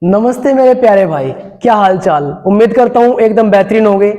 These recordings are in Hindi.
नमस्ते मेरे प्यारे भाई, क्या हाल चाल। उम्मीद करता हूँ एकदम बेहतरीन होंगे।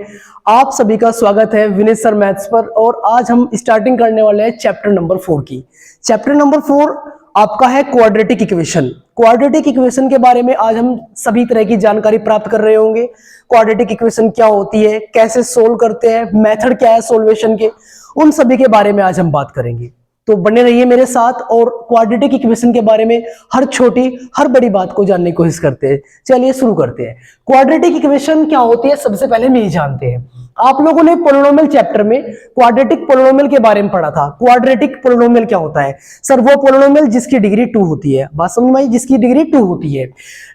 आप सभी का स्वागत है विनीत सर मैथ्स पर। और आज हम स्टार्टिंग करने वाले हैं चैप्टर नंबर 4 की। चैप्टर नंबर 4 आपका है क्वाड्रेटिक इक्वेशन। क्वाड्रेटिक इक्वेशन के बारे में आज हम सभी तरह की जानकारी प्राप्त कर रहे होंगे। क्वाड्रेटिक इक्वेशन क्या होती है, कैसे सोल्व करते हैं, मेथड क्या है सोल्वेशन के, उन सभी के बारे में आज हम बात करेंगे। तो बने रहिए मेरे साथ और क्वाड्रेटिक इक्वेशन के बारे में हर छोटी हर बड़ी बात को जानने की कोशिश करते हैं। चलिए शुरू करते हैं। क्वाड्रेटिक इक्वेशन क्या होती है सबसे पहले हम यही जानते हैं। आप लोगों ने पोलिनोमियल चैप्टर में क्वाड्रेटिक पोलिनोमियल के बारे में पढ़ा था। क्वाड्रेटिक पोलिनोमियल क्या होता है? सर वो पोलिनोमियल जिसकी डिग्री 2 होती है। बात समझ में आई? जिसकी डिग्री 2 होती है।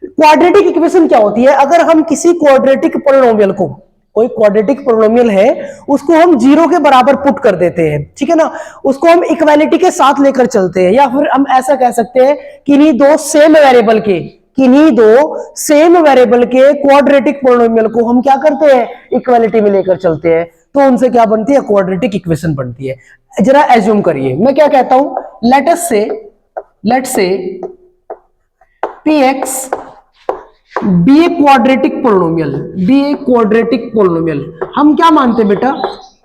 क्वाड्रेटिक इक्वेशन क्या होती है? अगर हम किसी क्वाड्रेटिक पोलिनोमियल को, कोई क्वाड्रेटिक पोलिनोमियल है, उसको हम जीरो के बराबर पुट कर देते हैं, ठीक है ना, उसको हम इक्वालिटी के साथ लेकर चलते हैं, या फिर हम ऐसा कह सकते हैं किन्हीं दो सेम वेरिएबल के क्वाड्रेटिक पोलिनोमियल को हम क्या करते हैं, इक्वालिटी में लेकर चलते हैं, तो उनसे क्या बनती है, क्वाड्रेटिक इक्वेशन बनती है। जरा एज्यूम करिए, मैं क्या कहता हूं, let's say px be a quadratic polynomial. हम क्या मानते हैं बेटा,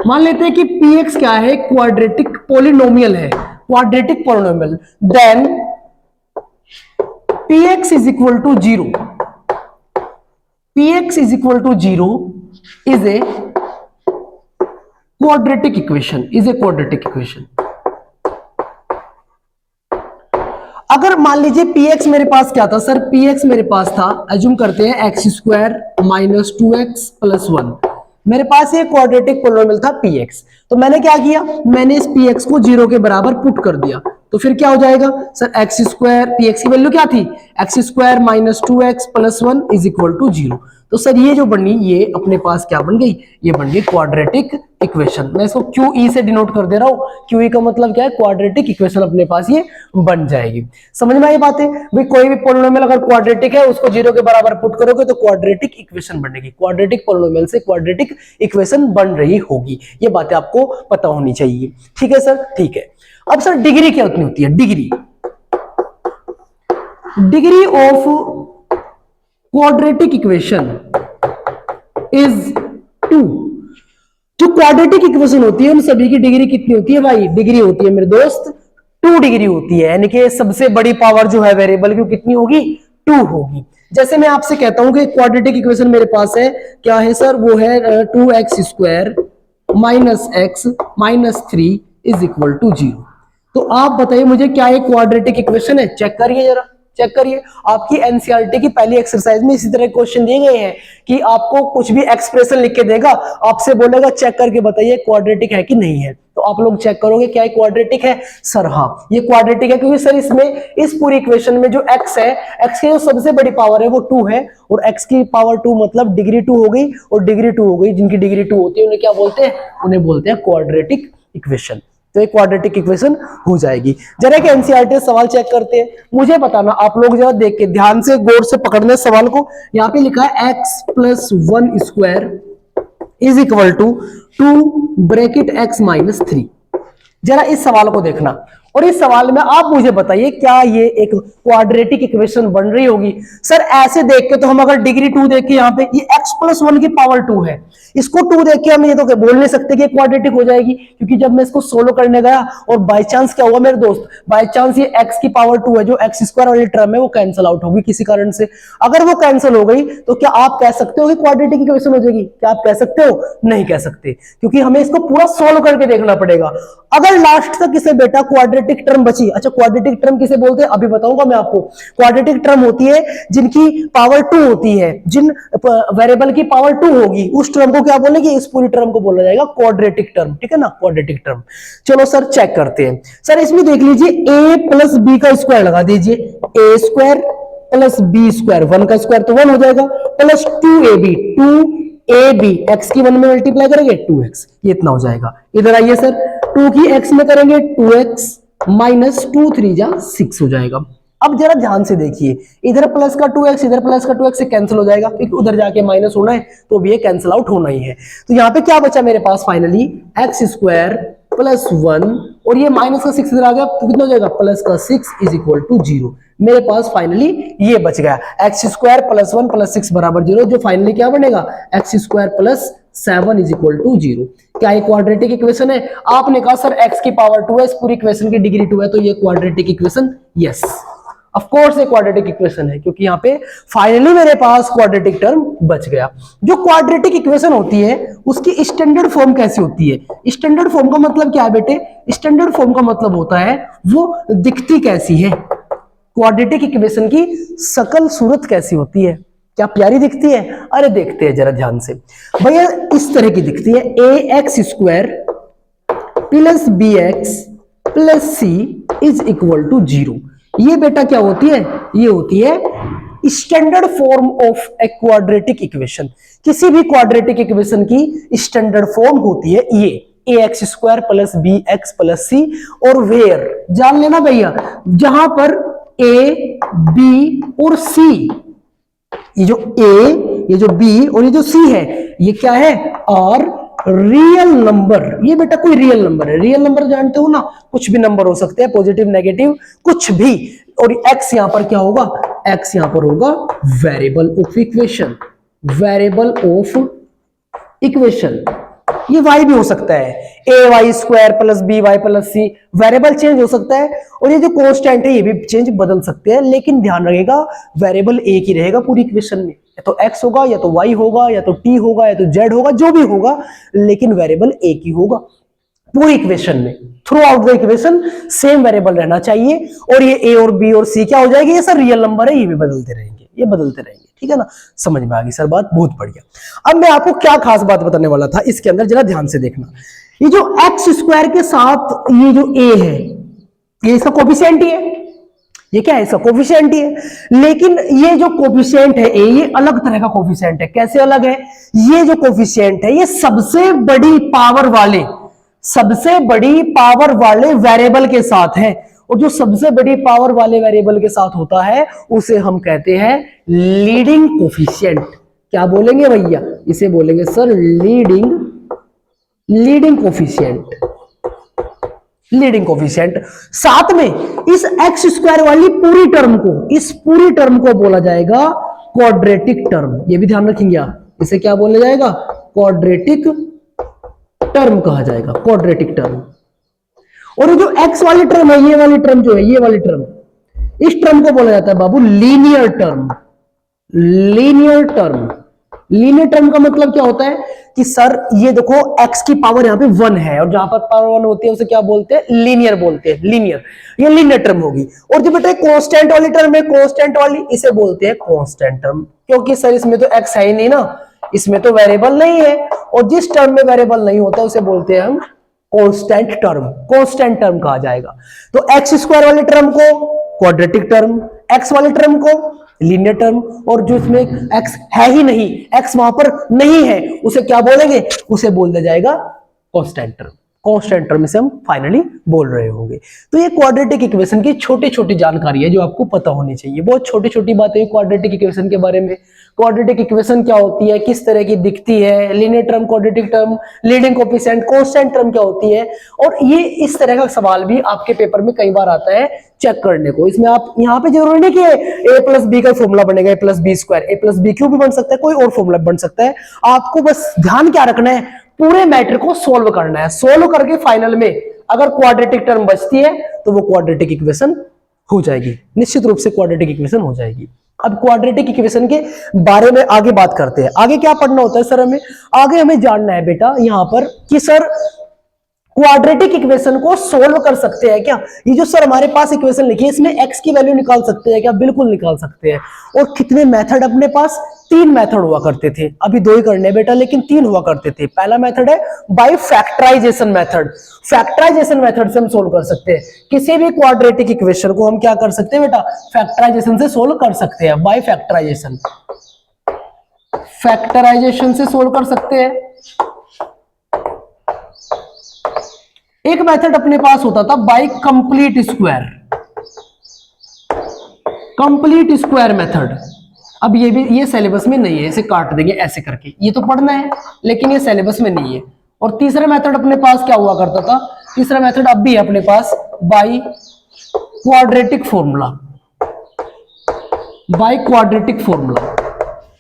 मान लेते हैं कि px क्या है, क्वाड्रेटिक पोलिनोमियल है, quadratic polynomial. Then px is equal to 0, is a quadratic equation. अगर मान लीजिए px मेरे पास क्या था सर, px मेरे पास था, अज्यूम करते हैं x² माइनस 2x प्लस 1, मेरे पास ये क्वाड्रेटिक पोलिनोमियल था px। तो मैंने क्या किया, मैंने इस px को 0 के बराबर पुट कर दिया, तो फिर क्या हो जाएगा सर, px की वैल्यू क्या थी, x² minus 2x plus 1 is equal to 0। तो सर ये जो बनी, ये अपने पास क्या बन गई, ये बन गई क्वाड्रेटिक इक्वेशन। मैं इसको QE से डिनोट कर दे रहा हूं। QE का मतलब क्या है, क्वाड्रेटिक इक्वेशन अपने पास ये बन जाएगी। समझ में आई बात है भाई? कोई भी पोलिनोमियल अगर क्वाड्रेटिक है, उसको 0 के बराबर पुट करोगे तो क्वाड्रेटिक इक्वेशन बनेगी। क्वाड्रेटिक पोलिनोमियल से क्वाड्रेटिक इक्वेशन बन रही होगी। ये बातें आपको पता होनी चाहिए, ठीक है सर? ठीक है। अब सर डिग्री क्या होती है? Degree of quadratic equation is 2। जो क्वाड्रेटिक इक्वेशन होती है उन सभी की डिग्री कितनी होती है भाई? डिग्री होती है मेरे दोस्त 2 डिग्री होती है, यानी कि सबसे बड़ी पावर जो है वेरिएबल की कितनी होगी, 2 होगी। जैसे मैं आपसे कहता हूं कि क्वाड्रेटिक इक्वेशन मेरे पास है, क्या है सर, वो है 2x² minus x minus 3 is equal to 0। तो आप बताइए मुझे, क्या ये क्वाड्रेटिक इक्वेशन है? चेक करिए जरा, चेक करिए। आपकी एनसीईआरटी की पहली एक्सरसाइज में इसी तरह क्वेश्चन दिए गए हैं कि आपको कुछ भी एक्सप्रेशन लिख के देगा, आपसे बोलेगा चेक करके बताइए क्वाड्रेटिक है कि नहीं है। तो आप लोग चेक करोगे क्या क्वाड्रेटिक है? सर हाँ, ये क्वाड्रेटिक है, क्योंकि सर इसमें, इस पूरी इक्वेशन में जो x है, x की जो सबसे बड़ी पावर है वो 2 है, और x की पावर 2 मतलब डिग्री 2 हो गई, और डिग्री 2 हो गई, जिनकी डिग्री 2 होती है उन्हें क्या बोलते हैं, उन्हें बोलते हैं क्वाड्रेटिक इक्वेशन। तो एक क्वाड्रेटिक इक्वेशन हो जाएगी। जरा कि एनसीईआरटी सवाल चेक करते हैं, मुझे बताना, आप लोग जरा देख के ध्यान से गौर से पकड़ना सवाल को। यहाँ पे लिखा है x plus 1² is equal to 2 bracket x minus 3। जरा इस सवाल को देखना, और इस सवाल में आप मुझे बताइए क्या ये एक क्वाड्रेटिक इक्वेशन बन रही होगी? सर ऐसे देख के तो हम, अगर डिग्री 2 देख के, यहाँ पे ये x प्लस 1 की पावर 2 है, इसको 2 देख के हम ये तो बोल नहीं सकते कि क्वाड्रेटिक हो जाएगी, क्योंकि जब मैं इसको सोल्व करने गया और बाय चांस क्या हुआ मेरे दोस्त, बाय चांस ये x की पावर 2 है, जो x² वाली टर्म है वो कैंसिल आउट होगी किसी कारण से। अगर वो कैंसिल हो गई तो क्या आप कह सकते हो कि क्वाड्रेटिक इक्वेशन हो जाएगी? क्या आप कह सकते हो? नहीं कह सकते, क्योंकि हमें इसको पूरा सोल्व करके देखना पड़ेगा। अगर लास्ट तक इसे बेटा क्वाड्रेटिक टर्म बची, अच्छा क्वाड्रेटिक टर्म किसे बोलते हैं अभी बताऊंगा मैं आपको। क्वाड्रेटिक टर्म होती है जिनकी पावर 2 होती है, जिन वेरिएबल की पावर 2 होगी, उस टर्म को क्या बोलेंगे, इस पूरी टर्म को बोला जाएगा क्वाड्रेटिक टर्म, ठीक है ना, क्वाड्रेटिक टर्म। चलो सर चेक करते हैं। सर इसमें देख लीजिए a प्लस b का स्क्वायर लगा दीजिए, a² प्लस b², 1 का स्क्वायर तो 1 हो जाएगा, प्लस 2ab x की 1 में मल्टीप्लाई करेंगे 2x, ये इतना हो जाएगा। इधर आइए सर, 2 की x में करेंगे 2x माइनस 2 3 जा 6 हो जाएगा। अब जरा ध्यान से देखिए, इधर प्लस का 2x, इधर प्लस का 2x से कैंसिल हो जाएगा, क्योंकि उधर जाके माइनस होना है तो भी ये कैंसिल आउट होना ही है। तो यहाँ पे क्या बचा मेरे पास फाइनली, x² प्लस 1 और ये माइनस का 6 इधर आ गया तो कितना हो जाएगा प्लस का 6 इज इक्वल टू 0। मेरे पास फाइनली ये बच गया एक्स स्क्वायर प्लस 1 प्लस 6 बराबर 0, जो फाइनली क्या बनेगा x square plus 7 is equal to 0। क्या ये क्वाड्रेटिक इक्वेशन है? आपने कहा सर x की पावर 2 है, इस पूरी इक्वेशन की डिग्री 2 है, तो ये quadratic equation, yes of course ये क्वाड्रेटिक इक्वेशन है, क्योंकि यहाँ पे फाइनली मेरे पास क्वाड्रेटिक टर्म बच गया। जो क्वाड्रेटिक इक्वेशन होती है उसकी स्टैंडर्ड फॉर्म कैसी होती है? स्टैंडर्ड फॉर्म का मतलब क्या है बेटे? स्टैंडर्ड फॉर्म का मतलब होता है वो दिखती कैसी है, क्वाड्रेटिक इक्वेशन की शकल सूरत कैसी होती है, क्या प्यारी दिखती है? अरे देखते हैं जरा ध्यान से भैया, इस तरह की दिखती है a x square plus b x plus c is equal to 0। ये बेटा क्या होती है? ये होती है standard form of a quadratic equation. किसी भी क्वाड्रेटिक इक्वेशन की स्टैंडर्ड फॉर्म होती है ये a x square plus b x plus c, और वेयर जान लेना भैया, जहां पर ए बी और सी, ये जो ए, ये जो बी और ये जो सी है, ये क्या है? R real number. ये बेटा कोई रियल नंबर है, रियल नंबर जानते हो ना, कुछ भी नंबर हो सकते हैं, पॉजिटिव नेगेटिव कुछ भी। और एक्स यहां पर क्या होगा? एक्स यहां पर होगा variable of equation, variable of equation. ये वाई भी हो सकता है, a y square plus b y plus c, variable change हो सकता है, और ये जो कांस्टेंट है ये भी चेंज बदल सकते हैं, लेकिन ध्यान रखिएगा वेरिएबल एक ही रहेगा पूरी इक्वेशन में, या तो x होगा या तो y होगा या तो t होगा या तो z होगा, जो भी होगा, लेकिन वेरिएबल एक ही होगा पूरी इक्वेशन में। Through out the equation same variable रहना चाहिए, और ये a और b और c क्या हो जाएगी? ये सर रियल नंबर है, ये भी बदलते रहेंगे, ये बदलते रहेंगे, ठीक है ना? समझ में आ गई सर बात? बहुत बढ़िया। अब मैं आपको क्या खास बात बताने वाला था इसके अंदर, जरा ध्यान से देखना। ये जो एक्स स्क्वायर के साथ ये जो a है, ये इसका कोफिशिएंट ही है, ये क्या है? इसका कोफिशिएंट ही है, लेकिन ये जो कोफिशिएंट है a, ये अलग तरह का कोफिशिएंट है। कैसे अलग है? ये जो कोफिशिएंट है ये सबसे बड़ी पावर वाले, सबसे बड़ी पावर वाले वेरिएबल के साथ है, और जो सबसे बड़ी पावर वाले वेरिएबल के साथ होता है उसे हम कहते हैं लीडिंग कोफिशिएंट। क्या बोलेंगे भैया? इसे बोलेंगे sir leading coefficient, leading coefficient. साथ में इस एक्स स्क्वायर वाली पूरी टर्म को, इस पूरी टर्म को बोला जाएगा क्वाड्रेटिक टर्म। ये भी ध्यान रखेंगे आप, इसे क्या बोला जाएगा? क्वाड्रेटिक टर्म कहा जाएगा, क्वाड्रेटिक टर्म। और ये जो एक्स वाली टर्म है, ये वाली टर्म जो है, ये वाली टर्म, इस टर्म को बोला जाता है बाबू linear term. Linear term, linear term का मतलब क्या होता है कि सर ये देखो x की पावर यहाँ पे 1 है, और जहां पर पावर 1 होती है उसे क्या बोलते हैं? लीनियर बोलते हैं, लीनियर। ये लीनियर टर्म होगी। और जो बेटा कांस्टेंट वाली टर्म है, कांस्टेंट वाली, इसे बोलते हैं कांस्टेंट टर्म, क्योंकि सर इसमें तो x है ही नहीं ना, इसमें तो वेरिएबल नहीं है, और जिस टर्म में वेरिएबल नहीं होता उसे बोलते हैं हम कांस्टेंट टर्म, कांस्टेंट टर्म कहा जाएगा। तो एक्स स्क्वायर वाली टर्म को क्वाड्रेटिक टर्म, एक्स वाली टर्म को लीनियर टर्म, और जो इसमें x है ही नहीं, x वहां पर नहीं है, उसे क्या बोलेंगे? उसे बोल दिया जाएगा कांस्टेंट टर्म। कांस्टेंट टर्म से हम फाइनली बोल रहे होंगे। तो ये क्वाड्रेटिक इक्वेशन की छोटी छोटी जानकारी है जो आपको पता होनी चाहिए। बहुत छोटी छोटी बातें क्वाड्रेटिक इक्वेशन के बारे में। क्वाड्रेटिक इक्वेशन क्या होती है, किस तरह की दिखती है, linear term, quadratic term, leading coefficient, constant term क्या होती है, और ये इस तरह का सवाल भी आपके पेपर में कई बार आता है चेक करने को। इसमें आप यहाँ पे जरूरी नहीं कि a प्लस बी का फॉर्मूला बनेगा, a plus b square, a plus b cube भी बन सकता है, कोई और फॉर्मूला बन सकता है। आपको बस ध्यान क्या रखना है, पूरे मैटर को सोल्व करना है। सोल्व करके फाइनल में अगर क्वाड्रेटिक टर्म बचती है तो वो क्वाड्रेटिक इक्वेशन हो जाएगी, निश्चित रूप से क्वाड्रेटिक इक्वेशन हो जाएगी। अब क्वाड्रेटिक इक्वेशन के बारे में आगे बात करते हैं। आगे क्या पढ़ना होता है सर हमें? आगे हमें जानना है बेटा यहाँ पर कि सर क्वाड्रेटिक इक्वेशन को सोल्व कर सकते हैं क्या? ये जो सर हमारे पास इक्वेशन लिखी है इसमें x की वैल्यू निकाल सकते हैं क्या? बिल्कुल निकाल सकते हैं। और कितने मेथड अपने पास? 3 मेथड हुआ करते थे, अभी 2 ही करने बेटा, लेकिन 3 हुआ करते थे। पहला मेथड है by factorisation method. Factorisation method से हम सोल्व कर सकते हैं किसी भी क्वाड्रेटिक इक्वेशन को। हम क्या कर सकते हैं बेटा? फैक्टराइजेशन से सोल्व कर सकते हैं, बाय फैक्टराइजेशन, फैक्टराइजेशन से सोल्व कर सकते हैं। एक मेथड अपने पास होता था by complete square, complete square method. अब ये सिलेबस में नहीं है, इसे काट देंगे ऐसे करके, ये तो पढ़ना है लेकिन ये सिलेबस में नहीं है। और तीसरा मेथड अपने पास क्या हुआ करता था? तीसरा मेथड अब भी है अपने पास, by quadratic formula. By quadratic formula,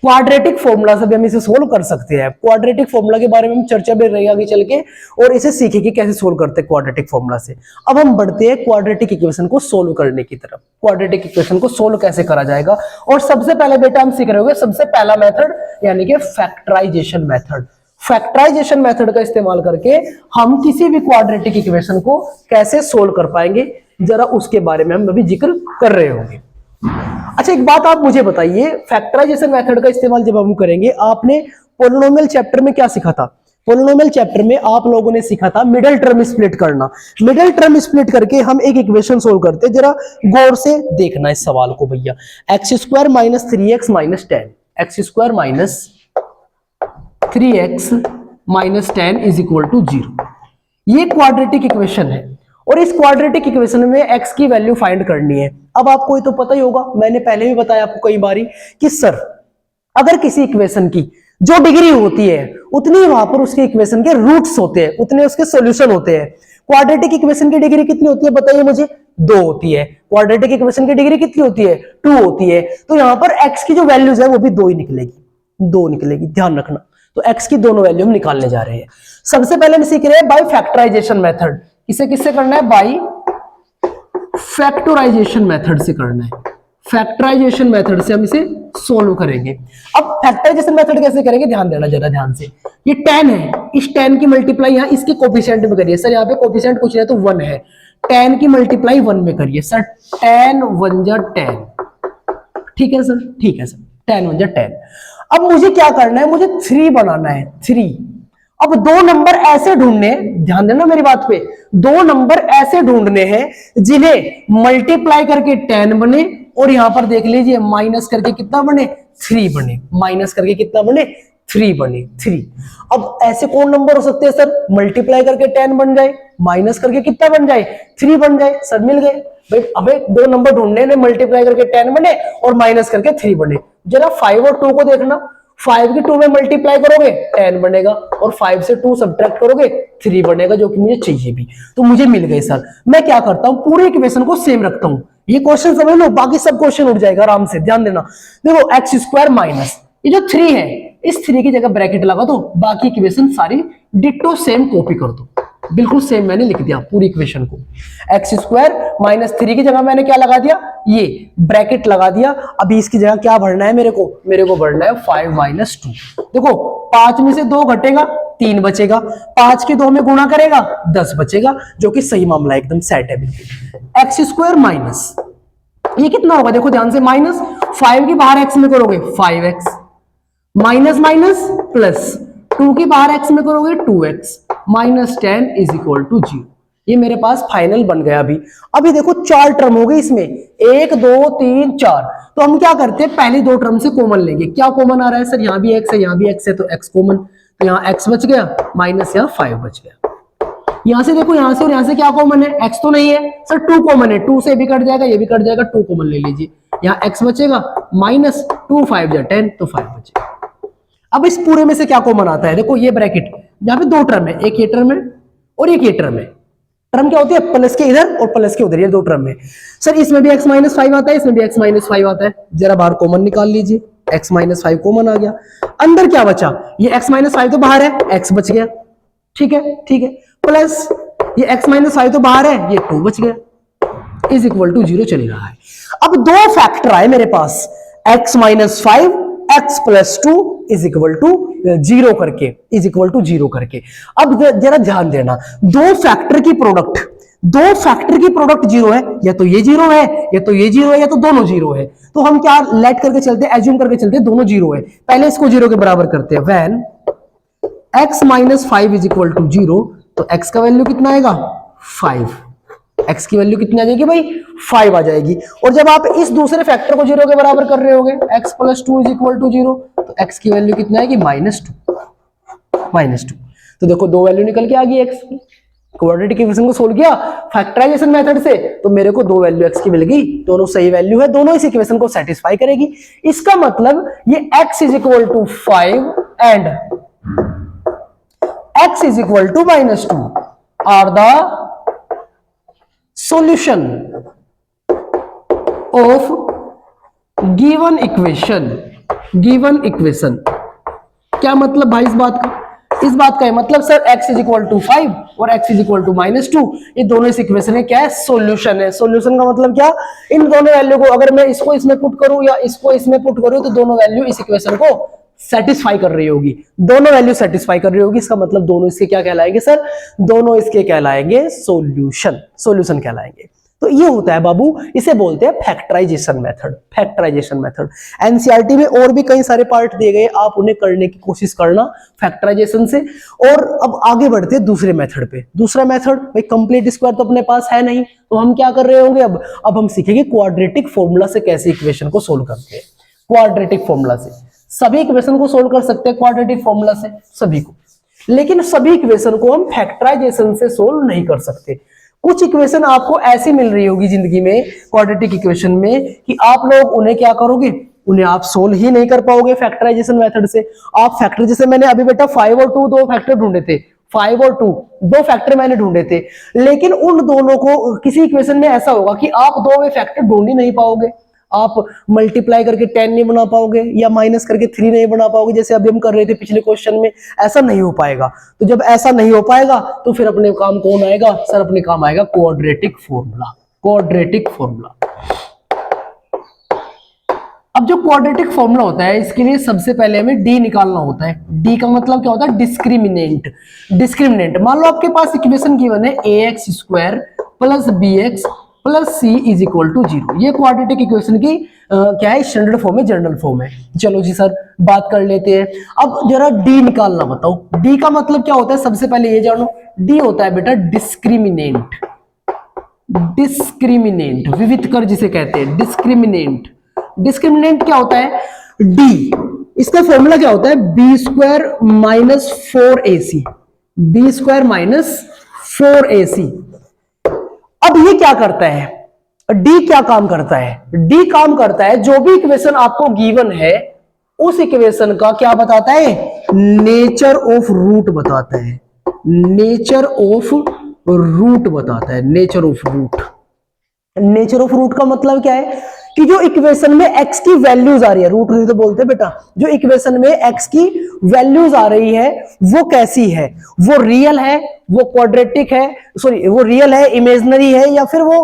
quadratic formula से भी हम इसे सोल्व कर सकते हैं। क्वाड्रेटिक फॉर्मूला के बारे में हम चर्चा भी रहेगी आगे चल के, और इसे सीखेंगे कैसे सोल्व करते हैं क्वाड्रेटिक फॉर्मूला से। अब हम बढ़ते हैं क्वाड्रेटिक इक्वेशन को सोल्व करने की तरफ। क्वाड्रेटिक इक्वेशन को सोल्व कैसे करा जाएगा, और सबसे पहले बेटा हम सीख रहे होंगे सबसे पहला मेथड, यानी कि फैक्टराइजेशन मेथड। फैक्टराइजेशन मेथड का इस्तेमाल करके हम किसी भी क्वाड्रेटिक इक्वेशन को कैसे सोल्व कर पाएंगे, जरा उसके बारे में हम अभी जिक्र कर रहे होंगे। अच्छा, एक बात आप मुझे बताइए, फैक्टराइजेशन मेथड का इस्तेमाल जब हम करेंगे, आपने पोलिनोमियल चैप्टर में क्या सीखा था? पोलिनोमियल चैप्टर में आप लोगों ने सीखा था मिडिल टर्म स्प्लिट करना। मिडिल टर्म स्प्लिट करके हम एक इक्वेशन सोल्व करते हैं। जरा गौर से देखना इस सवाल को भैया। X square minus 3x minus 10, x square minus 3x minus 10 is equal to 0। ये क्वाड्रेटिक इक्वेशन है, और इस क्वाड्रेटिक इक्वेशन में x की वैल्यू फाइंड करनी है। अब आपको ये तो पता ही होगा, मैंने पहले भी बताया आपको कई बारी कि सर अगर किसी इक्वेशन की जो डिग्री होती है उतनी वहां पर उसके इक्वेशन के रूट्स होते हैं, उतने उसके सॉल्यूशन होते हैं। क्वाड्रेटिक इक्वेशन की डिग्री कितनी होती है बताइए मुझे? 2 होती है। क्वाड्रेटिक इक्वेशन की डिग्री कितनी होती है? 2 होती है। तो यहां पर x की जो वैल्यूज है वो भी 2 ही निकलेगी, 2 निकलेगी, ध्यान रखना। तो x की दोनों वैल्यू हम निकालने जा रहे हैं। सबसे पहले हम सीख रहे हैं बाय फैक्टराइजेशन मेथड। इसे किससे करना है? बाय फैक्टराइजेशन मेथड से करना है। फैक्टराइजेशन मेथड से हम इसे सोल्व करेंगे। अब फैक्टराइजेशन मेथड कैसे करेंगे, ध्यान देना जरा ध्यान से। ये 10 है, इस 10 की मल्टीप्लाई यहां इसके कोफिशिएंट में करिए। सर यहाँ पे कोफिशिएंट कुछ नहीं तो 1 है, 10 की मल्टीप्लाई 1 में करिए। सर 10 1 जा 10, ठीक है सर, ठीक है सर, 10 1 जा 10। अब मुझे क्या करना है? मुझे 3 बनाना है, 3। अब 2 नंबर ऐसे ढूंढने, ध्यान देना मेरी बात पे, 2 नंबर ऐसे ढूंढने हैं जिन्हें मल्टीप्लाई करके 10 बने, और यहां पर देख लीजिए माइनस करके कितना बने? 3 बने। माइनस करके कितना बने? 3 बने, 3। अब ऐसे कौन नंबर हो सकते हैं सर? मल्टीप्लाई करके 10 बन जाए, माइनस करके कितना बन जाए? 3 बन जाए। सर मिल गए भाई। अबे 2 नंबर ढूंढने ने मल्टीप्लाई करके 10 बने और माइनस करके 3 बने। जरा 5 और 2 को देखना, 5 की 2 में मल्टीप्लाई करोगे 10 बनेगा, और 5 से 2 सब्ट्रैक्ट करोगे 3 बनेगा, जो कि मुझे चाहिए भी। तो मुझे मिल गए सर। मैं क्या करता हूं, पूरे इक्वेशन को सेम रखता हूं। ये क्वेश्चन समझ लो, बाकी सब क्वेश्चन उठ जाएगा आराम से, ध्यान देना। देखो एक्स स्क्वायर माइनस ये जो 3 है, इस 3 की जगह ब्रैकेट लगा दो, बाकी इक्वेशन सारी डिट्टो सेम कॉपी कर दो। बिल्कुल सेम मैंने लिख दिया पूरी इक्वेशन को। एक्स स्क्वायर माइनस 3 की जगह मैंने क्या लगा दिया? ये ब्रैकेट लगा दिया। अभी इसकी जगह क्या भरना है मेरे को? मेरे को भरना है 5 माइनस 2। देखो 5 में से 2 घटेगा, 3 बचेगा। 5 के 2 में गुणा करेगा, 10 बचेगा, जो कि सही मामला एकदम सेट है बिल्कुल। एक्स स्क्वायर माइनस ये कितना होगा? देखो ध्यान से, माइनस 5 की बाहर एक्स में करोगे 5x, माइनस माइनस प्लस 2 की बाहर एक्स में करोगे 2x, minus 10 is equal to 0। ये मेरे पास फाइनल बन गया। अभी देखो 4 टर्म हो गए इसमें, 1 2 3 4। तो हम क्या करते हैं, पहली 2 टर्म से कॉमन लेंगे। क्या कॉमन आ रहा है सर? यहाँ भी x है, यहाँ भी x है, तो x कॉमन, तो यहाँ x बच गया, माइनस यहाँ 5 बच गया। यहां से देखो, यहां से और यहां से क्या कॉमन है? x तो नहीं है सर, 2 कॉमन है, 2 से भी कट जाएगा, ये भी कट जाएगा, 2 कॉमन ले लीजिए। यहाँ x बचेगा, माइनस 2 5 जा 10, तो 5 बचेगा। अब इस पूरे में से क्या कॉमन आता है? देखो ये ब्रैकेट, यहाँ पे 2 टर्म है, एक ये टर्म है और एक ये टर्म है। टर्म क्या होती है? प्लस के इधर और प्लस के उधर, ये 2 टर्म है। सर इसमें भी x माइनस 5 आता है, इसमें भी x माइनस 5 आता है। जरा बाहर कॉमन निकाल लीजिए, x माइनस 5 कॉमन आ गया। अंदर क्या बचा? ये x माइनस 5 तो बाहर है, x बच गया, ठीक है, ठीक है, प्लस ये x माइनस 5 तो बाहर है, ये 2 बच गया, इज इक्वल टू 0 चल रहा है। अब 2 फैक्टर आए मेरे पास, x minus 5 x plus 2 is equal to 0 करके, इज इक्वल टू 0 करके। अब जरा ध्यान देना, 2 फैक्टर की प्रोडक्ट, 2 फैक्टर की प्रोडक्ट 0 है, या तो ये 0 है, या तो ये 0 है, या तो दोनों 0 है। तो हम क्या लेट करके चलते हैं, एज्यूम करके चलते हैं दोनों 0 है। पहले इसको 0 के बराबर करते हैं। When x minus 5 is equal to 0, तो x का वैल्यू कितना आएगा? 5। x की वैल्यू कितनी आ जाएगी भाई? 5 आ जाएगी। और जब आप इस दूसरे फैक्टर को 0 के बराबर कर रहे होगे, x plus 2 is equal to 0, तो x की वैल्यू कितनी आएगी? -2। तो देखो 2 वैल्यू निकल के आ गई x की। क्वाड्रेटिक इक्वेशन को सोल्व किया फैक्टराइजेशन मेथड से, तो मेरे को 2 वैल्यू x की मिल गई। दोनों सही वैल्यू है, दोनों इस इक्वेशन को सेटिस्फाई करेगी। इसका मतलब ये x is equal to 5 and x is equal to -2। Are the solution of given equation. Given equation क्या मतलब भाई इस बात का? इस बात का है मतलब sir x is equal to 5 और x इज इक्वल टू -2, ये दोनों इस इक्वेशन है क्या है? सॉल्यूशन है। सॉल्यूशन का मतलब क्या? इन दोनों वैल्यू को अगर मैं इसको इसमें पुट करूं या इसको इसमें पुट करूं तो दोनों वैल्यू इस इक्वेशन को सेटिस्फाई कर रही होगी। दोनों वैल्यू सेटिस्फाई कर रही होगी, इसका मतलब दोनों इसके क्या कहलाएंगे सर? दोनों इसके कहलाएंगे सॉल्यूशन। सॉल्यूशन कहलाएंगे। तो ये होता है बाबू, इसे बोलते हैं factorization method. Factorisation method NCERT में और भी कई सारे पार्ट दिए गए, आप उन्हें करने की कोशिश करना फैक्टराइजेशन से। और अब आगे बढ़ते हैं दूसरे मेथड पे। दूसरा मेथड भाई कंप्लीट स्क्वायर तो अपने पास है नहीं, तो हम क्या कर रहे होंगे? अब हम सीखेंगे क्वाड्रेटिक फॉर्मूला से कैसे इक्वेशन को सोल्व करते हैं। क्वाड्रेटिक फॉर्मूला से सभी इक्वेशन को सोल्व कर सकते हैं, क्वाड्रेटिक फॉर्मूला से सभी को, लेकिन सभी इक्वेशन को हम फैक्टराइजेशन से सोल्व नहीं कर सकते। कुछ इक्वेशन आपको ऐसी मिल रही होगी जिंदगी में क्वाड्रेटिक इक्वेशन में कि आप लोग उन्हें क्या करोगे? उन्हें आप सोल्व ही नहीं कर पाओगे फैक्टराइजेशन मेथड से। आप फैक्टर, जैसे मैंने अभी बेटा 5 और 2 दो फैक्टर ढूंढे थे, 5 और 2 दो फैक्टर मैंने ढूंढे थे, लेकिन उन दोनों को किसी इक्वेशन में ऐसा होगा कि आप दो वे फैक्टर ढूंढ ही नहीं पाओगे। आप मल्टीप्लाई करके 10 नहीं बना पाओगे या माइनस करके 3 नहीं बना पाओगे, जैसे अभी हम कर रहे थे पिछले क्वेश्चन में। ऐसा नहीं हो पाएगा। तो जब ऐसा नहीं हो पाएगा तो फिर अपने काम कौन आएगा सर? अपने काम आएगा क्वाड्रेटिक फॉर्मूला। Quadratic formula. अब जो क्वाड्रेटिक फॉर्मूला होता है, इसके लिए सबसे पहले हमें डी निकालना होता है। डी का मतलब क्या होता है? डिस्क्रिमिनेंट। डिस्क्रिमिनेंट मान लो आपके पास इक्वेशन गिवन है ax² plus bx plus c is equal to 0। ये क्वाड्रेटिक इक्वेशन की क्या है? स्टैंडर्ड फॉर्म है, जनरल फॉर्म है। चलो जी सर बात कर लेते हैं। अब जरा डी निकालना बताओ। डी का मतलब क्या होता है? सबसे पहले ये जानो, डी होता है बेटा डिस्क्रिमिनेंट। डिस्क्रिमिनेंट, विविध कर जिसे कहते हैं, डिस्क्रिमिनेंट। डिस्क्रिमिनेंट क्या होता है? डी, इसका फॉर्मूला क्या होता है? b² minus 4ac। b² minus 4ac। अब ये क्या करता है? डी क्या काम करता है? डी काम करता है जो भी इक्वेशन आपको गिवन है उस इक्वेशन का क्या बताता है? नेचर ऑफ रूट बताता है। नेचर ऑफ रूट बताता है। Nature of root. Nature of root का मतलब क्या है? कि जो इक्वेशन में x की वैल्यूज आ रही है, रूट नहीं तो बोलते बेटा, जो इक्वेशन में x की वैल्यूज आ रही है वो कैसी है? वो रियल है, वो क्वाड्रेटिक है, सॉरी वो रियल है, इमेजिनरी है, या फिर वो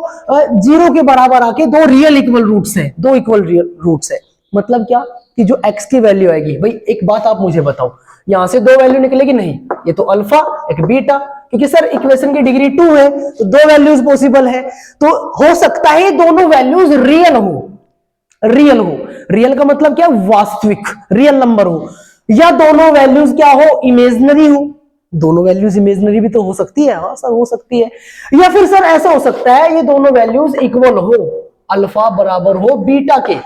0 के बराबर आके दो रियल इक्वल रूट्स है, दो इक्वल रियल रूट्स है। मतलब क्या? कि जो x की वैल्यू आएगी, भाई एक बात आप मुझे बताओ, यहां से दो वैल्यू निकलेगी नहीं, ये तो अल्फा एक बीटा, क्योंकि सर इक्वेशन की डिग्री 2 है तो दो वैल्यूज पॉसिबल है। तो हो सकता है दोनों वैल्यूज रियल हो। रियल हो, रियल का मतलब क्या? वास्तविक, रियल नंबर हो, या दोनों वैल्यूज क्या हो? इमेजिनरी हो। दोनों वैल्यूज इमेजिनरी भी तो हो सकती है। हाँ सर हो सकती है। या फिर सर ऐसा हो सकता है ये दोनों वैल्यूज इक्वल हो, अल्फा बराबर हो बीटा के।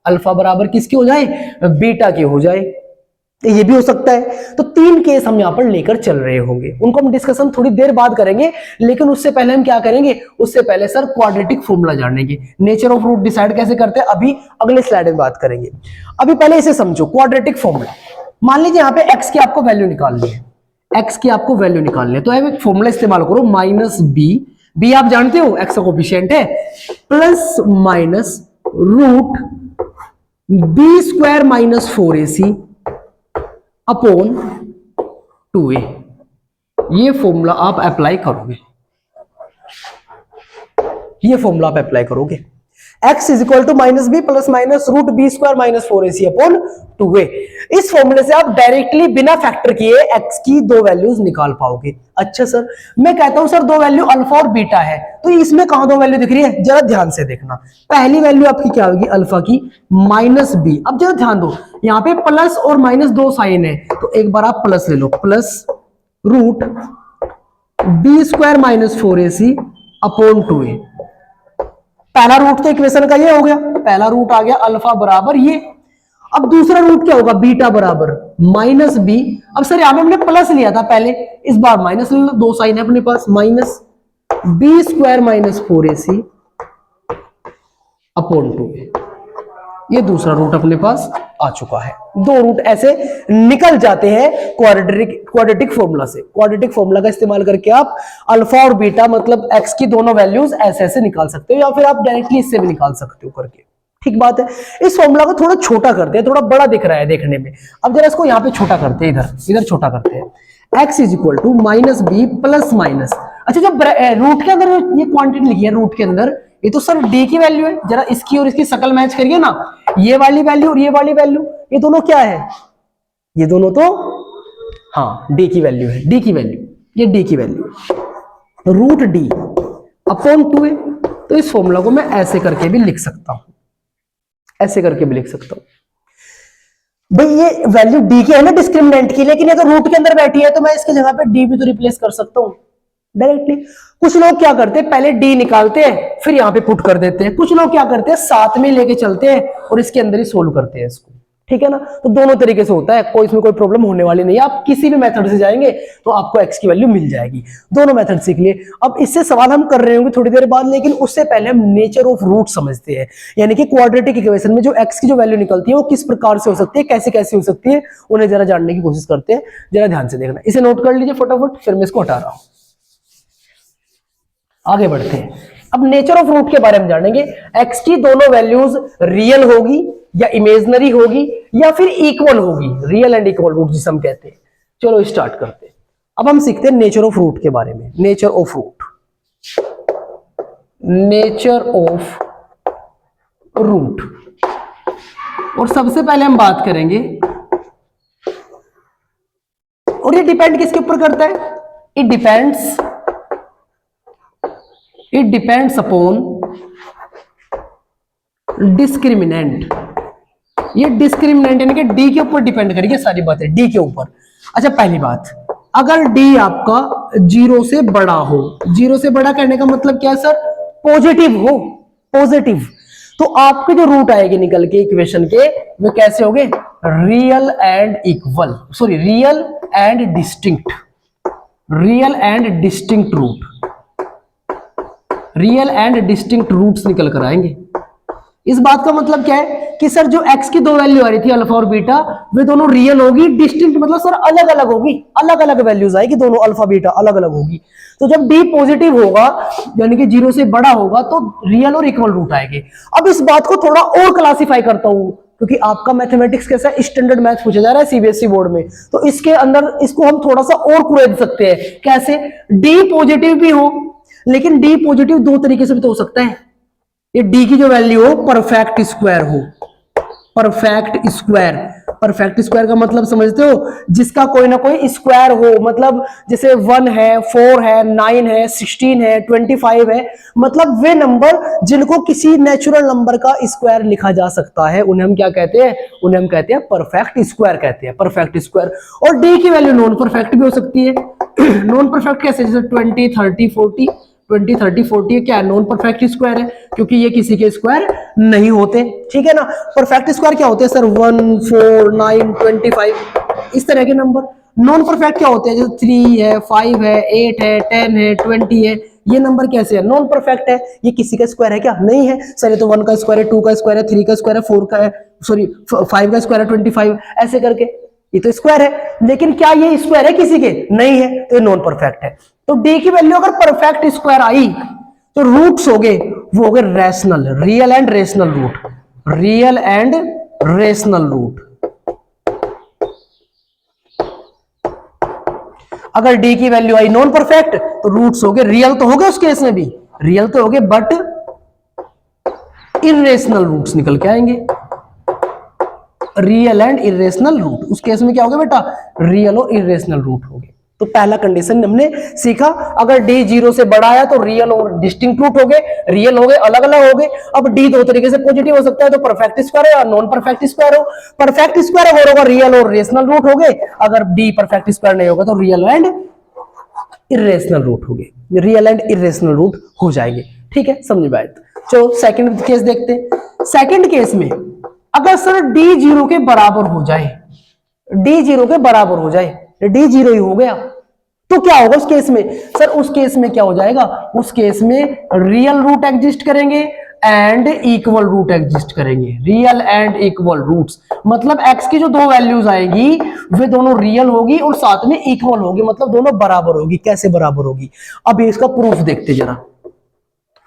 अल्फा बराबर किसके हो जाए? बीटा के हो जाए। ये भी हो सकता है। तो 3 केस हम यहां पर लेकर चल रहे होंगे, उनको हम डिस्कशन थोड़ी देर बाद करेंगे, लेकिन उससे पहले हम क्या करेंगे? उससे पहले सर क्वाड्रेटिक फॉर्मूला जानेंगे। नेचर ऑफ रूट डिसाइड कैसे करते हैं अभी अगले स्लाइड में बात करेंगे। अभी पहले इसे समझो, क्वाड्रेटिक फॉर्मूला। मान लीजिए यहां पे x की आपको वैल्यू निकालनी है, x की आपको वैल्यू निकालनी है, तो एक फॉर्मूला इस्तेमाल करो, माइनस बी आप जानते हो x का कोफिशिएंट है, plus minus root b² minus 4ac upon 2a। ये फॉर्मूला आप अप्लाई करोगे, ये फॉर्मूला आप अप्लाई करोगे। x is equal to minus b plus minus root b² minus 4ac upon 2a। इस फॉर्मूले से आप डायरेक्टली बिना फैक्टर किए x की दो वैल्यूज निकाल पाओगे। अच्छा सर, मैं कहता हूं सर दो वैल्यू अल्फा और बीटा है, तो इसमें कहां दो वैल्यू दिख रही है? जरा ध्यान से देखना। पहली वैल्यू आपकी क्या होगी? अल्फा की, माइनस बी। अब जरा ध्यान दो, यहां पे प्लस और माइनस दो साइन है, तो एक बार आप प्लस ले लो, plus root b² minus 4ac upon 2a। पहला रूट तो इक्वेशन का ये हो गया, पहला रूट आ गया अल्फा बराबर ये। अब दूसरा रूट क्या होगा? बीटा बराबर माइनस बी। अब सर यहां पे हमने प्लस लिया था पहले, इस बार माइनस ले लो, दो साइन है अपने पास, minus b² minus 4ac upon 2a। ये दूसरा रूट अपने पास आ चुका है। दो रूट ऐसे निकल जाते हैं क्वाड्रेटिक फॉर्मूला से। क्वाड्रेटिक फॉर्मूला का इस्तेमाल करके आप अल्फा और बीटा मतलब एक्स की दोनों वैल्यूज ऐसे ऐसे निकाल सकते हो, या फिर आप डायरेक्टली इससे भी निकाल सकते हो करके। ठीक बात है। इस फॉर्मूला को थोड़ा छोटा करते हैं, थोड़ा बड़ा दिख रहा है देखने में। अब जरा इसको यहाँ पे छोटा करते हैं, इधर छोटा करते हैं। x is equal to minus b plus minus. अच्छा, जब रूट के अंदर ये क्वांटिटी लिखी है, रूट के अंदर ये तो सर d की वैल्यू है, जरा इसकी और इसकी शकल मैच करिए ना, ये वाली वैल्यू और ये वाली वैल्यू, ये दोनों क्या है, ये दोनों तो हाँ d की वैल्यू है, d की वैल्यू, ये d की वैल्यू रूट d अपॉन 2 है। तो इस फॉर्मूला को मैं ऐसे करके भी लिख सकता हूं, ऐसे करके भी लिख सकता हूं। भाई ये वैल्यू d की है ना डिस्क्रिमिनेंट की, लेकिन ये तो रूट के अंदर बैठी है, तो मैं इसके जगह पे d भी तो रिप्लेस कर सकता हूं डायरेक्टली। कुछ लोग क्या करते हैं, पहले d निकालते हैं फिर यहां पे पुट कर देते हैं। कुछ लोग क्या करते हैं, साथ में लेके चलते हैं और इसके अंदर ही सोल्व करते हैं इसको। ठीक है ना, तो दोनों तरीके से होता है, कोई इसमें कोई प्रॉब्लम होने वाली नहीं है। आप किसी भी मेथड से जाएंगे तो आपको x की वैल्यू मिल जाएगी। दोनों मेथड सीख लिए। अब इससे सवाल हम कर रहे होंगे थोड़ी देर बाद, लेकिन उससे पहले हम नेचर ऑफ रूट समझते हैं, यानी कि क्वाड्रेटिक इक्वेशन में जो x की जो वैल्यू निकलती है वो किस प्रकार से हो सकती है, कैसे कैसे हो सकती है, उन्हें जरा जानने की कोशिश करते हैं। जरा ध्यान से देखना, इसे नोट कर लीजिए फटाफट, फिर मैं इसको हटा रहा हूं। आगे बढ़ते हैं, अब नेचर ऑफ रूट के बारे में जानेंगे। x की दोनों वैल्यूज रियल होगी या इमेजिनरी होगी या फिर इक्वल होगी, रियल एंड इक्वल रूट जिसे हम कहते हैं। चलो स्टार्ट करते हैं। अब हम सीखते हैं नेचर ऑफ रूट के बारे में। Nature of root, nature of root, और सबसे पहले हम बात करेंगे, और ये डिपेंड किसके ऊपर करता है, इट डिपेंड्स अपॉन डिस्क्रिमिनेंट। ये डिस्क्रिमिनेंट यानी कि डी के ऊपर डिपेंड करेगी सारी बातें, डी के ऊपर। अच्छा, पहली बात, अगर डी आपका 0 से बड़ा हो, 0 से बड़ा कहने का मतलब क्या है सर, पॉजिटिव हो, पॉजिटिव, तो आपके जो रूट आएगी निकल के इक्वेशन के, वो कैसे होंगे, real and equal, sorry real and distinct, real and distinct root, real and distinct roots निकल कर आएंगे। इस बात का मतलब क्या है कि सर जो x की दो वैल्यू आ रही थी अल्फा और बीटा, वे दोनों रियल होगी, डिस्टिंक्ट मतलब सर अलग अलग होगी, अलग अलग वैल्यूज आएगी, दोनों अल्फा बीटा अलग अलग होगी। तो जब d पॉजिटिव होगा यानी कि 0 से बड़ा होगा तो रियल और इक्वल रूट आएंगे। अब इस बात को थोड़ा और क्लासिफाई करता हूं, क्योंकि आपका मैथमेटिक्स कैसा स्टैंडर्ड मैथ पूछा जा रहा है सीबीएसई बोर्ड में, तो इसके अंदर इसको हम थोड़ा सा और कुरेद सकते हैं। कैसे, d पॉजिटिव भी हो, लेकिन d पॉजिटिव दो तरीके से भी तो हो सकता है। ये d की जो वैल्यू हो परफेक्ट स्क्वायर हो, परफेक्ट स्क्वायर, परफेक्ट स्क्वायर का मतलब समझते हो, जिसका कोई ना कोई स्क्वायर हो, मतलब जैसे 1 है, 4 है, 9 है, 16 है, 25 है, मतलब वे नंबर जिनको किसी नेचुरल नंबर का स्क्वायर लिखा जा सकता है, उन्हें हम क्या कहते हैं, उन्हें हम कहते हैं परफेक्ट स्क्वायर कहते हैं, परफेक्ट स्क्वायर। और d की वैल्यू नॉन परफेक्ट भी हो सकती है। नॉन परफेक्ट कैसे, जैसे 20, 30, 40, 20, 30, 40 क्या है, नॉन परफेक्ट स्क्वायर है, क्योंकि ये किसी के स्क्वायर नहीं होते। ठीक है ना, परफेक्ट स्क्वायर क्या होते हैं सर, 1, 4, 9, 25, इस तरह के नंबर। नॉन परफेक्ट क्या होते हैं, जैसे 3 है, 5 है, 8 है, 10 है, 20 है, ये नंबर कैसे है, नॉन परफेक्ट है। ये किसी का स्क्वायर है क्या, नहीं है सर, ये तो 1 का स्क्वायर है, 2 का स्क्वायर है, 3 का स्क्वायर है, 4 का है, सॉरी 5 का स्क्वायर है, 25, ऐसे करके ये तो स्क्वायर है, लेकिन क्या ये स्क्वायर है किसी के, नहीं है, तो ये नॉन परफेक्ट है। तो d की वैल्यू अगर परफेक्ट स्क्वायर आई तो रूट्स हो गए, वो हो गए rational, real and rational root, real and rational root. अगर d की वैल्यू आई नॉन परफेक्ट तो रूट्स हो गए, रियल तो हो गए उस केस में भी, रियल तो हो गए, बट इरेशनल रूट्स निकल के आएंगे, रियल एंड इरेशनल रूट। उस केस में क्या हो गया बेटा, रियल और इरेशनल रूट हो गए। तो पहला कंडीशन हमने सीखा, अगर d 0 से बड़ा आया तो रियल और डिस्टिंक्ट रूट हो गए, रियल हो गए, अलग अलग हो गए। अब d दो तरीके से पॉजिटिव हो सकता है, तो परफेक्ट स्क्वायर है और नॉन परफेक्ट स्क्वायर हो। परफेक्ट स्क्वायर अगर होगा रियल और रेशनल रूट हो गए, अगर d परफेक्ट स्क्वायर नहीं होगा तो रियल एंड इरेशनल रूट हो गए, रियल एंड इरेशनल रूट हो जाएंगे। ठीक है, समझ में आए। चलो सेकंड केस देखते हैं। सेकंड केस में अगर सर d 0 के बराबर हो जाए, d 0 के बराबर हो जाए, d 0 ही हो गया, तो क्या होगा उस केस में? सर उस केस में क्या हो जाएगा? उस केस में रियल रूट एग्जिस्ट करेंगे एंड इक्वल रूट एग्जिस्ट करेंगे, रियल एंड इक्वल रूट्स। मतलब x की जो दो वैल्यूज आएगी वे दोनों रियल होगी और साथ में इक्वल होगी, मतलब दोनों बराबर होगी। कैसे बराबर होगी? अब इसका प्रूफ देखते जरा,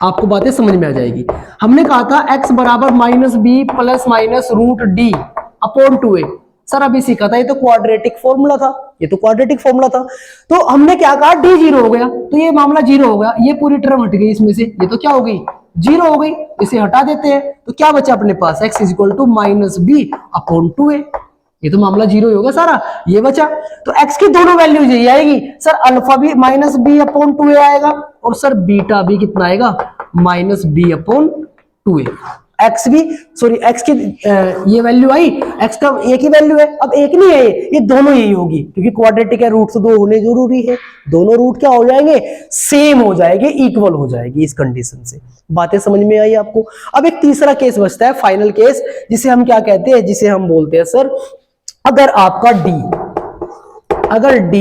आपको बातें समझ में आ जाएगी। हमने कहा था x बराबर minus b plus minus root d upon 2a। Sir अभी सीखा था, ये तो क्वाड्रेटिक फॉर्मूला था, ये तो क्वाड्रेटिक फॉर्मूला था। तो हमने क्या कहा? डी जीरो हो गया, तो ये मामला जीरो हो गया, ये पूरी टर्म हट गई इसमें से, ये तो क्या हो गई? जीरो हो गई। इसे हटा देते हैं तो क्या बचा अपने पास? x is equal to minus b upon 2a। ये तो मामला जीरो ही होगा सारा, ये बचा। तो x की दोनों वैल्यूज यही आएगी सर, अल्फा भी माइनस बी अपॉन 2a आएगा और सर बीटा भी कितना आएगा? Minus b upon 2a। X भी सॉरी एक्स की ये वैल्यू आई, एक्स का एक ही वैल्यू है, अब एक नहीं है ये दोनों यही होगी, क्योंकि क्वाड्रेटिक है, रूट तो दो होने जरूरी है। दोनों रूट क्या हो जाएंगे? सेम हो जाएंगे, इक्वल हो जाएगी इस कंडीशन से। बातें समझ में आई आपको? अब एक तीसरा केस बचता है, फाइनल केस, जिसे हम क्या कहते हैं? जिसे हम बोलते हैं सर, अगर आपका अगर d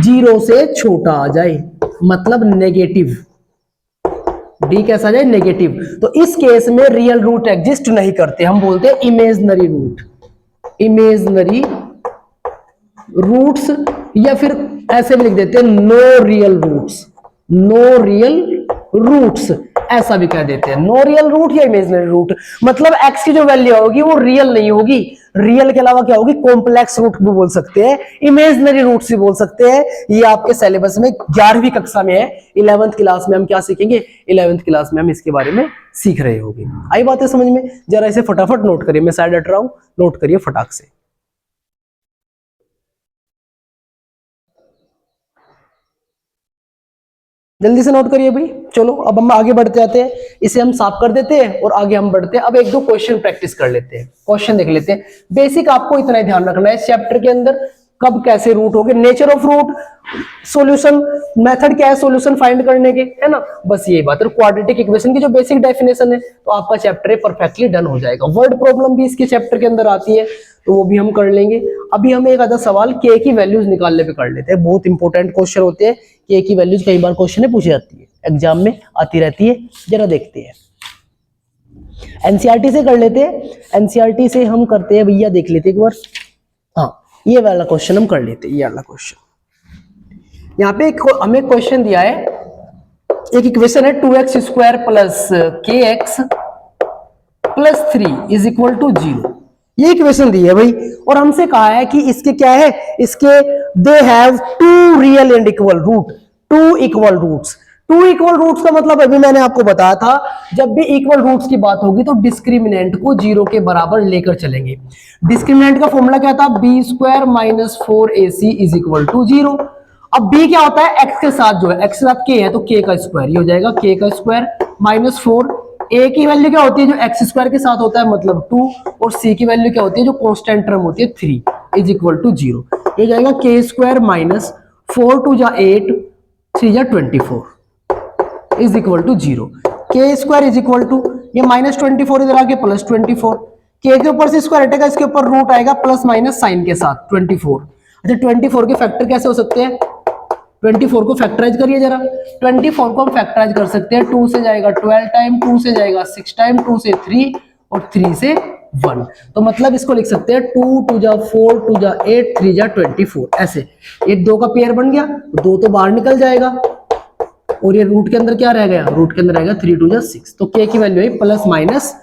जीरो से छोटा आ जाए, मतलब नेगेटिव, d कैसा आ जाए? नेगेटिव। तो इस केस में रियल रूट एग्जिस्ट नहीं करते, हम बोलते हैं इमेजनरी रूट, इमेजनरी रूट्स, या फिर ऐसे भी लिख देते हैं no real roots, no real roots ऐसा भी कह देते हैं, नो रियल रूट या इमेजिनरी रूट। मतलब x की जो वैल्यू होगी वो रियल नहीं होगी, रियल के अलावा क्या होगी? कॉम्प्लेक्स रूट भी बोल सकते हैं, इमेजिनरी रूट भी बोल सकते हैं। ये आपके सिलेबस में 11वीं कक्षा में है, 11th क्लास में हम क्या सीखेंगे? 11th क्लास में हम इसके बारे में सीख रहे होंगे। आई बातें समझ में? जरा इसे फटाफट नोट करिए, मैं साइड हट रहा हूं, नोट करिए फटाक से। जल्दी से नोट करिए भाई। चलो अब हम आगे बढ़ते जाते हैं, इसे हम साफ कर देते हैं और आगे हम बढ़ते हैं। अब एक दो क्वेश्चन प्रैक्टिस कर लेते हैं, क्वेश्चन देख लेते हैं। बेसिक आपको इतना ही ध्यान रखना है इस चैप्टर के अंदर, कब कैसे रूट होंगे, nature of root, solution method क्या है सॉल्यूशन फाइंड करने के, है ना? बस यही बात है। क्वाड्रेटिक इक्वेशन की जो बेसिक डेफिनेशन है, तो आपका चैप्टर परफेक्टली डन हो जाएगा। वर्ड प्रॉब्लम भी इसके चैप्टर के अंदर आती है, तो वो भी हम कर लेंगे। अभी हम एक आधा सवाल के की वैल्यूज निकालने पे कर लेते हैं, बहुत इंपॉर्टेंट क्वेश्चन होते हैं। के की वैल्यूज कई बार क्वेश्चन में पूछी जाती है, एग्जाम में आती रहती है, जरा देखते हैं। एनसीईआरटी से कर लेते हैं, एनसीईआरटी से हम करते हैं भैया, देख लेते हैं एक बार। हाँ, ये वाला क्वेश्चन हम कर लेते हैं, ये वाला क्वेश्चन। यहाँ पे हमें क्वेश्चन दिया है, एक इक्वेशन है 2x square plus kx plus 3 is equal to 0। ये इक्वेशन दी है भाई, और हमसे कहा है कि इसके क्या है? इसके they have two real and equal root, two equal roots. Two equal roots का मतलब अभी मैंने आपको बताया था, जब भी इक्वल रूट्स की बात होगी तो डिस्क्रिमिनेंट को 0 के बराबर लेकर चलेंगे। डिस्क्रिमिनेंट का फॉर्मूला क्या था? B square minus 4ac is equal to 0। अब b क्या होता है? x के साथ जो है, x के साथ k है तो k का स्क्वायर, ये हो जाएगा k का स्क्वायर माइनस 4। a की वैल्यू क्या होती है? जो x स्क्वायर के साथ होता है, मतलब 2, और c की वैल्यू क्या होती है? जो कांस्टेंट टर्म होती है 3 इज इक्वल टू 0। ये जाएगा k स्क्वायर माइनस 4 2 जा 8 3 जा 24 is equal to 0। K square is equal to, ये माइनस 24 इधर आके प्लस 24, के ऊपर से स्क्वायर हटेगा, इसके ऊपर रूट आएगा प्लस माइनस साइन के साथ 24। अच्छा 24 के फैक्टर कैसे हो सकते हैं? 24 को फैक्टराइज करिए जरा। 24 को हम फैक्टराइज कर सकते हैं, 2 से जाएगा 12 टाइम, 2 से जाएगा 6 टाइम, 2 से 3 और 3 से 1। तो मतलब इसको लिख सकते हैं 2 2 जा 4 2 जा 8 3 जा 24 ऐसे। ये 2 का पेयर बन गया, 2 तो बाहर निकल जाएगा और ये रूट के अंदर क्या रह गया? रूट के अंदर रहेगा 3 2 जा 6। तो के की वैल्यू है प्लस माइनस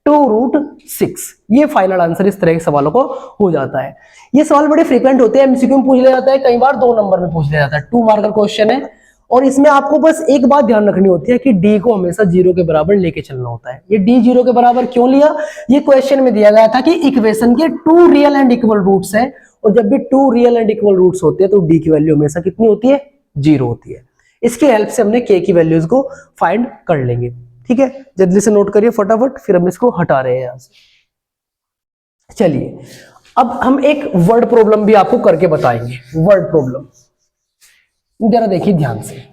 2√6। ये फाइनल आंसर इस तरह के सवालों को हो जाता है। ये सवाल बड़े फ्रीक्वेंट होते हैं, एमसीक्यू में पूछ लिया जाता है, कई बार 2 नंबर में पूछ लिया जाता है। 2 मार्क का क्वेश्चन है, और इसमें आपको बस एक बात ध्यान रखनी होती है कि डी को हमेशा 0 के बराबर लेके चलना होता है। ये डी 0 के बराबर क्यों लिया? ये क्वेश्चन में दिया गया था कि इक्वेशन के 2 रियल एंड इक्वल रूट्स हैं, और जब भी 2 रियल एंड इक्वल रूट्स होते हैं तो डी की वैल्यू हमेशा कितनी होती है? 0 होती है। इसकी हेल्प से हमने के की वैल्यूज को फाइंड कर लेंगे। ठीक है, जल्दी से नोट करिए फटाफट, फिर हम इसको हटा रहे हैं यहां से। चलिए अब हम एक वर्ड प्रॉब्लम भी आपको करके बताएंगे। वर्ड प्रॉब्लम जरा देखिए ध्यान से।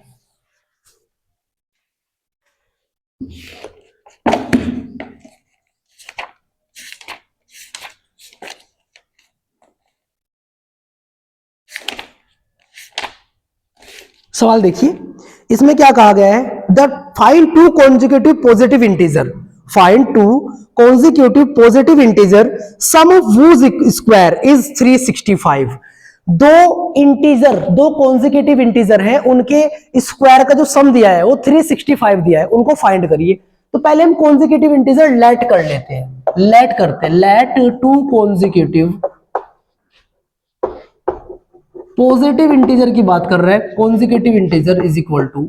सवाल देखिए, इसमें क्या कहा गया है, the find two consecutive positive integer, find two consecutive positive integer sum of whose square is 365। दो इंटीजर, दो कॉन्जिक्यूटिव इंटीजर है, उनके स्क्वायर का जो सम दिया है वो 365 दिया है, उनको फाइंड करिए। तो पहले हम कॉन्जिक्यूटिव इंटीजर लेट कर लेते हैं, लेट करते हैं, let two consecutive positive integer की बात कर रहे हैं, consecutive integer is equal to,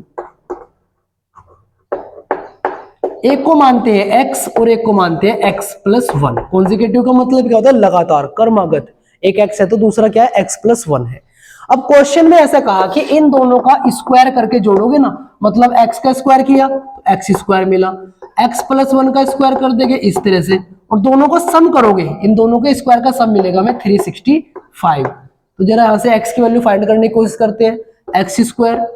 एक को मानते हैं x और एक को मानते हैं x प्लस 1। कॉन्जिक्यूटिव का मतलब क्या होता है, लगातार, क्रमागत। एक x है तो दूसरा क्या है, x प्लस 1 है। अब क्वेश्चन में ऐसा कहा कि इन दोनों का स्क्वायर करके जोड़ोगे ना, मतलब x का स्क्वायर किया तो x स्क्वायर मिला, x प्लस 1 का स्क्वायर कर देंगे इस तरह से, और दोनों को सम करोगे, इन दोनों के स्क्वायर का सम मिलेगा हमें 365। तो जरा यहां से x की वैल्यू फाइंड करने की कोशिश करते हैं, एक्स स्क्वायर,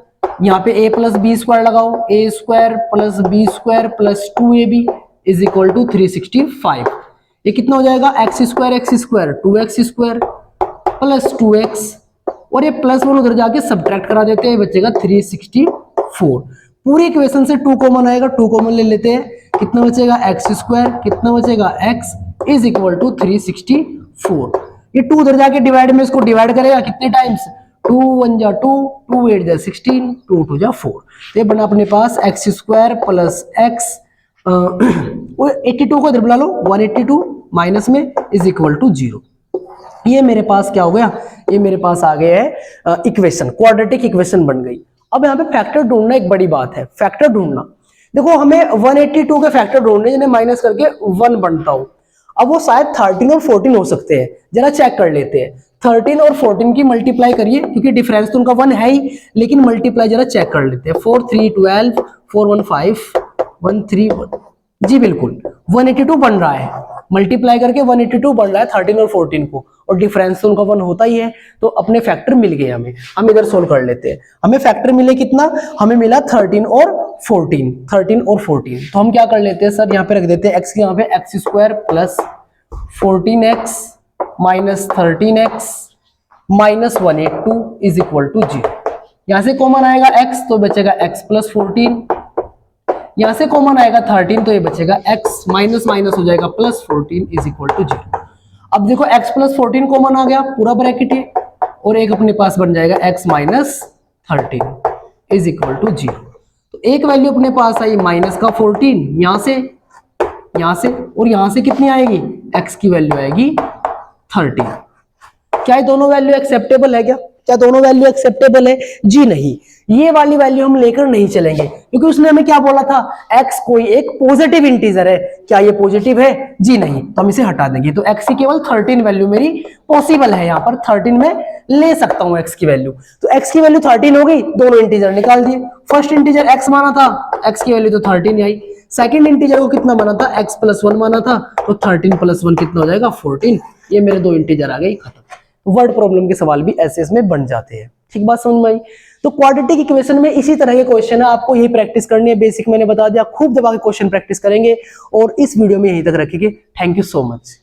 यहाँ पे a प्लस बी स्क्वायर लगाओ, a square plus b square plus 2ab is equal to 365। ये कितना हो जाएगा, x square 2x square plus 2x, और ये प्लस 1 उधर जाके सब्ट्रैक्ट करा देते हैं, बचेगा 364। पूरी इक्वेशन से 2 कॉमन आएगा, 2 कॉमन ले लेते हैं, कितना बचेगा एक्स स्क्वायर, कितना बचेगा x इज इक्वल टू 364। ये 2 उधर जाके डिवाइड में इसको डिवाइड करेगा कितने टाइम्स, 2 1 जा 2, 2 8 जा 16, 2 2 जा 4। तो ये बना अपने पास एक्स स्क्वायर प्लस एक्स, 82 को इधर बुला लो, 182 माइनस में इज इक्वल टू 0। ये मेरे पास क्या हो गया, ये मेरे पास आ गया है इक्वेशन, क्वाड्रेटिक इक्वेशन बन गई। अब यहाँ पे फैक्टर ढूंढना एक बड़ी बात है, फैक्टर ढूंढना। देखो हमें 182 के फैक्टर ढूंढने, जिन्हें माइनस करके 1 बनता हो। अब वो शायद 13 और 14 हो सकते हैं, जरा चेक कर लेते हैं। 13 और 14 की मल्टीप्लाई करिए, क्योंकि डिफरेंस तो उनका 1 है ही, लेकिन मल्टीप्लाई जरा चेक कर लेते हैं। 4 3 12, 4 1 5, 1 3 1, जी बिल्कुल 182 बन रहा है, मल्टीप्लाई करके 182 बन रहा है 13 और 14 को, और डिफरेंस तो उनका 1 होता ही है। तो अपने फैक्टर मिल गए हमें, हम इधर सोल्व कर लेते हैं। हमें फैक्टर मिले कितना, हमें मिला 13 और 14, 13 और 14। तो हम क्या कर लेते हैं सर, यहाँ पे रख देते हैं x, यहाँ पे x square plus 14x minus 13x minus 182 is equal to 0। यहां से कॉमन आएगा x, तो बचेगा x प्लस 14, यहां से कॉमन आएगा 13, तो ये बचेगा x माइनस माइनस हो जाएगा प्लस 14 इज इक्वल टू 0। अब देखो x प्लस 14 कॉमन आ गया, पूरा ब्रैकेट है, और एक अपने पास बन जाएगा x minus 13 is equal to 0। तो एक वैल्यू अपने पास आई माइनस का 14, यहां से, और यहां से कितनी आएगी, x की वैल्यू आएगी 13। क्या ये दोनों वैल्यू एक्सेप्टेबल है, क्या दोनों वैल्यू एक्सेप्टेबल है, जी नहीं। ये वाली वैल्यू हम लेकर नहीं चलेंगे, क्योंकि उसने हमें क्या बोला था, x कोई एक पॉजिटिव इंटीजर है, क्या ये पॉजिटिव है, जी नहीं, तो हम इसे हटा देंगे। तो x की केवल 13 वैल्यू मेरी पॉसिबल है, यहाँ पर 13 में ले सकता हूं x की वैल्यू। तो x की वैल्यू 13 हो गई, दोनों इंटीजर निकाल दिए। फर्स्ट इंटीजर x माना था, x की वैल्यू तो 13 आई। सेकंड इंटीजर को कितना माना था, x प्लस 1 माना था, तो 13 प्लस 1 कितना हो जाएगा 14। ये मेरे दो इंटीजर आ गए, खत्म। वर्ड प्रॉब्लम के सवाल भी ऐसे इसमें बन जाते हैं। ठीक बात समझ में आई। तो क्वाड्रेटिक इक्वेशन में इसी तरह के क्वेश्चन है, आपको यही प्रैक्टिस करनी है। बेसिक मैंने बता दिया, खूब दबा के क्वेश्चन प्रैक्टिस करेंगे, और इस वीडियो में यहीं तक रखेंगे। Thank you so much.